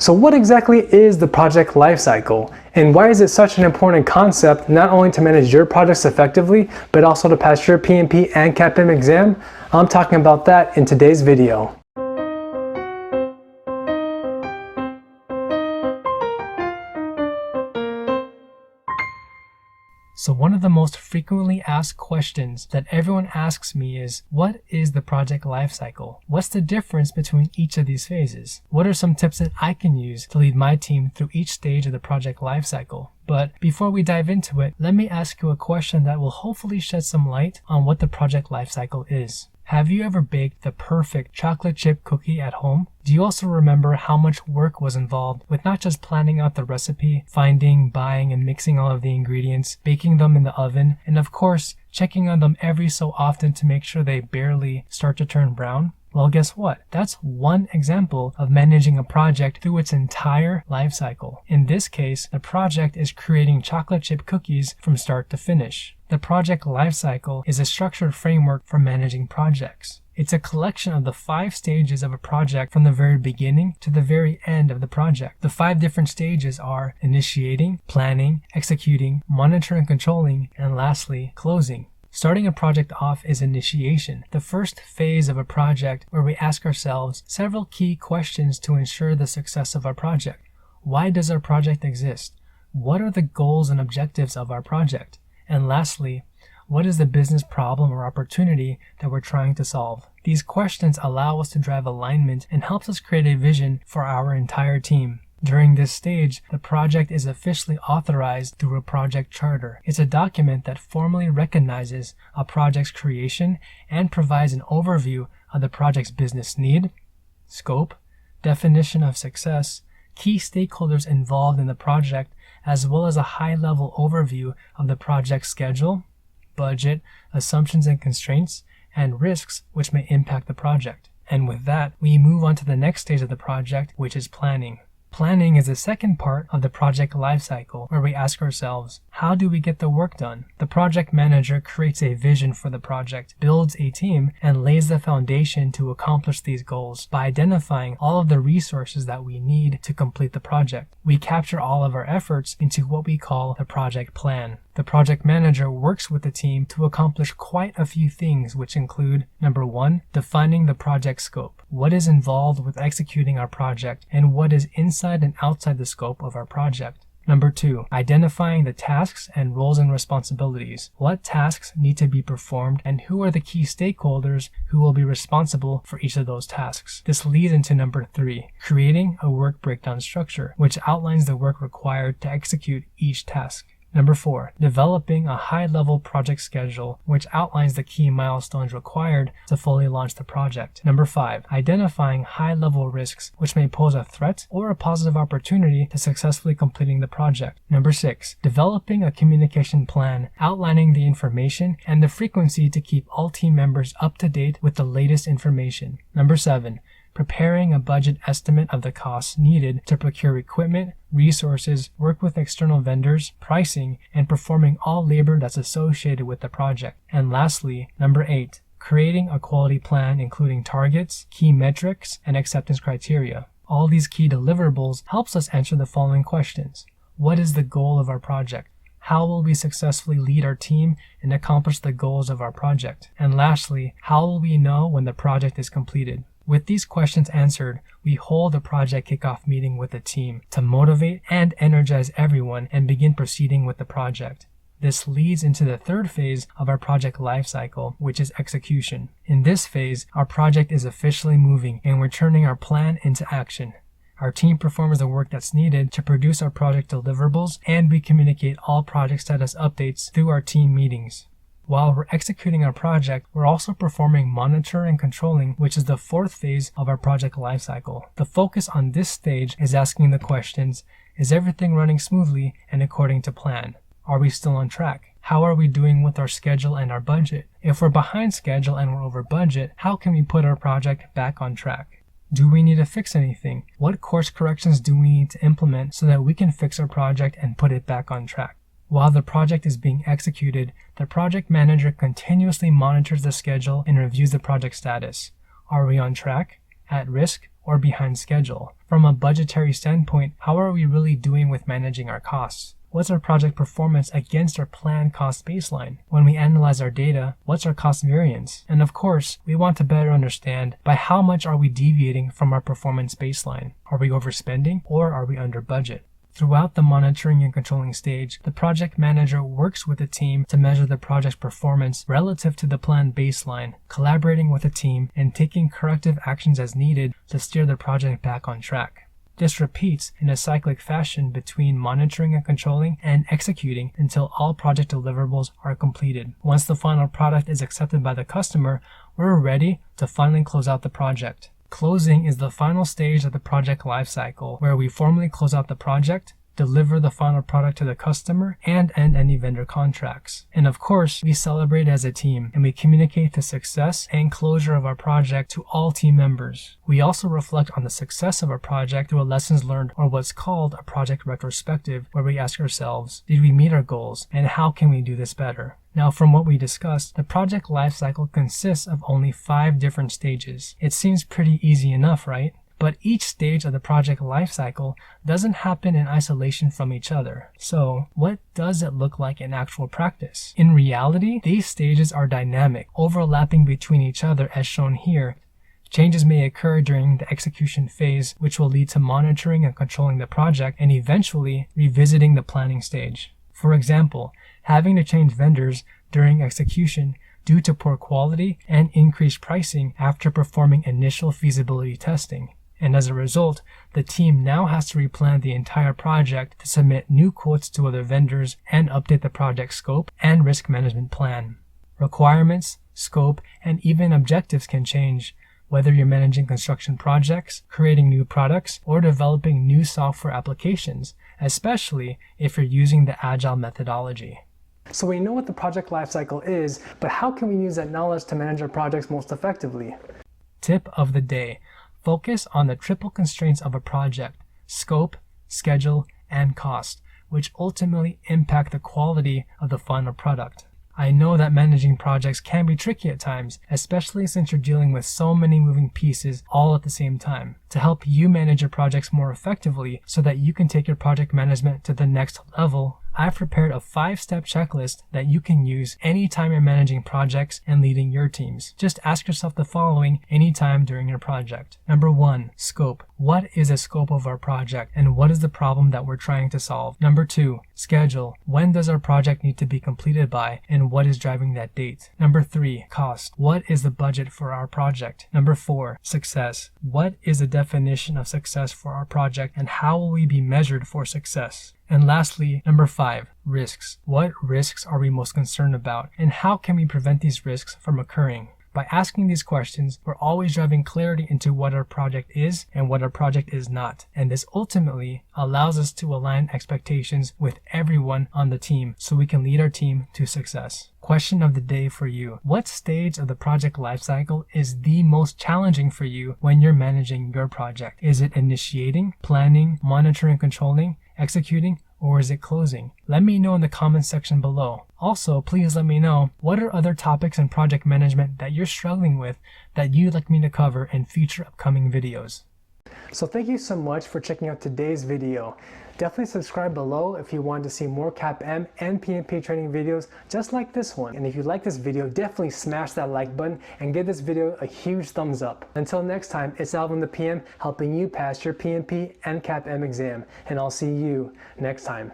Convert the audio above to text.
So what exactly is the project lifecycle, and why is it such an important concept not only to manage your projects effectively, but also to pass your PMP and CAPM exam? I'm talking about that in today's video. So one of the most frequently asked questions that everyone asks me is, what is the project lifecycle? What's the difference between each of these phases? What are some tips that I can use to lead my team through each stage of the project lifecycle? But before we dive into it, let me ask you a question that will hopefully shed some light on what the project lifecycle is. Have you ever baked the perfect chocolate chip cookie at home? Do you also remember how much work was involved with not just planning out the recipe, finding, buying, and mixing all of the ingredients, baking them in the oven, and of course, checking on them every so often to make sure they barely start to turn brown? Well, guess what? That's one example of managing a project through its entire life cycle. In this case, the project is creating chocolate chip cookies from start to finish. The project lifecycle is a structured framework for managing projects. It's a collection of the 5 stages of a project from the very beginning to the very end of the project. The 5 different stages are initiating, planning, executing, monitoring and controlling, and lastly, closing. Starting a project off is initiation, the first phase of a project where we ask ourselves several key questions to ensure the success of our project. Why does our project exist? What are the goals and objectives of our project? And lastly, what is the business problem or opportunity that we're trying to solve? These questions allow us to drive alignment and helps us create a vision for our entire team. During this stage, the project is officially authorized through a project charter. It's a document that formally recognizes a project's creation and provides an overview of the project's business need, scope, definition of success, key stakeholders involved in the project, as well as a high-level overview of the project schedule, budget, assumptions and constraints, and risks which may impact the project. And with that, we move on to the next stage of the project, which is planning. Planning is the second part of the project lifecycle, where we ask ourselves, how do we get the work done? The project manager creates a vision for the project, builds a team, and lays the foundation to accomplish these goals by identifying all of the resources that we need to complete the project. We capture all of our efforts into what we call the project plan. The project manager works with the team to accomplish quite a few things, which include, number 1, defining the project scope. What is involved with executing our project and what is inside and outside the scope of our project. Number 2, identifying the tasks and roles and responsibilities. What tasks need to be performed and who are the key stakeholders who will be responsible for each of those tasks. This leads into number 3, creating a work breakdown structure, which outlines the work required to execute each task. Number 4, developing a high-level project schedule, which outlines the key milestones required to fully launch the project. Number 5, identifying high-level risks, which may pose a threat or a positive opportunity to successfully completing the project. Number 6, developing a communication plan, outlining the information and the frequency to keep all team members up to date with the latest information. Number 7, preparing a budget estimate of the costs needed to procure equipment, resources, work with external vendors, pricing, and performing all labor that's associated with the project. And lastly, number 8, creating a quality plan including targets, key metrics, and acceptance criteria. All these key deliverables helps us answer the following questions. What is the goal of our project? How will we successfully lead our team and accomplish the goals of our project? And lastly, how will we know when the project is completed? With these questions answered, we hold a project kickoff meeting with the team to motivate and energize everyone and begin proceeding with the project. This leads into the third phase of our project lifecycle, which is execution. In this phase, our project is officially moving and we're turning our plan into action. Our team performs the work that's needed to produce our project deliverables, and we communicate all project status updates through our team meetings. While we're executing our project, we're also performing monitor and controlling, which is the fourth phase of our project lifecycle. The focus on this stage is asking the questions, is everything running smoothly and according to plan? Are we still on track? How are we doing with our schedule and our budget? If we're behind schedule and we're over budget, how can we put our project back on track? Do we need to fix anything? What course corrections do we need to implement so that we can fix our project and put it back on track? While the project is being executed, the project manager continuously monitors the schedule and reviews the project status. Are we on track, at risk, or behind schedule? From a budgetary standpoint, how are we really doing with managing our costs? What's our project performance against our planned cost baseline? When we analyze our data, what's our cost variance? And of course, we want to better understand by how much are we deviating from our performance baseline? Are we overspending or are we under budget? Throughout the monitoring and controlling stage, the project manager works with the team to measure the project's performance relative to the planned baseline, collaborating with the team and taking corrective actions as needed to steer the project back on track. This repeats in a cyclic fashion between monitoring and controlling and executing until all project deliverables are completed. Once the final product is accepted by the customer, we're ready to finally close out the project. Closing is the final stage of the project lifecycle, where we formally close out the project, deliver the final product to the customer, and end any vendor contracts. And of course, we celebrate as a team, and we communicate the success and closure of our project to all team members. We also reflect on the success of our project through a lessons learned, or what's called a project retrospective, where we ask ourselves, did we meet our goals, and how can we do this better? Now, from what we discussed, the project lifecycle consists of only 5 different stages. It seems pretty easy enough, right? But each stage of the project lifecycle doesn't happen in isolation from each other. So, what does it look like in actual practice? In reality, these stages are dynamic, overlapping between each other as shown here. Changes may occur during the execution phase, which will lead to monitoring and controlling the project and eventually revisiting the planning stage. For example, having to change vendors during execution due to poor quality and increased pricing after performing initial feasibility testing. And as a result, the team now has to replan the entire project to submit new quotes to other vendors and update the project scope and risk management plan. Requirements, scope, and even objectives can change, whether you're managing construction projects, creating new products, or developing new software applications, especially if you're using the Agile methodology. So we know what the project lifecycle is, but how can we use that knowledge to manage our projects most effectively? Tip of the day. Focus on the triple constraints of a project: scope, schedule, and cost, which ultimately impact the quality of the final product. I know that managing projects can be tricky at times, especially since you're dealing with so many moving pieces all at the same time. To help you manage your projects more effectively so that you can take your project management to the next level, I've prepared a 5-step checklist that you can use anytime you're managing projects and leading your teams. Just ask yourself the following anytime during your project. Number 1, scope. What is the scope of our project and what is the problem that we're trying to solve? Number 2, schedule. When does our project need to be completed by and what is driving that date? Number 3, cost. What is the budget for our project? Number 4, success. What is the definition of success for our project and how will we be measured for success? And lastly, number 5, risks. What risks are we most concerned about and how can we prevent these risks from occurring? By asking these questions, we're always driving clarity into what our project is and what our project is not. And this ultimately allows us to align expectations with everyone on the team so we can lead our team to success. Question of the day for you. What stage of the project lifecycle is the most challenging for you when you're managing your project? Is it initiating, planning, monitoring, controlling, executing, or is it closing? Let me know in the comments section below. Also, please let me know what are other topics in project management that you're struggling with that you'd like me to cover in future upcoming videos. So thank you so much for checking out today's video. Definitely subscribe below if you want to see more CAPM and PMP training videos just like this one. And if you like this video, definitely smash that like button and give this video a huge thumbs up. Until next time, it's Alvin the PM helping you pass your PMP and CAPM exam. And I'll see you next time.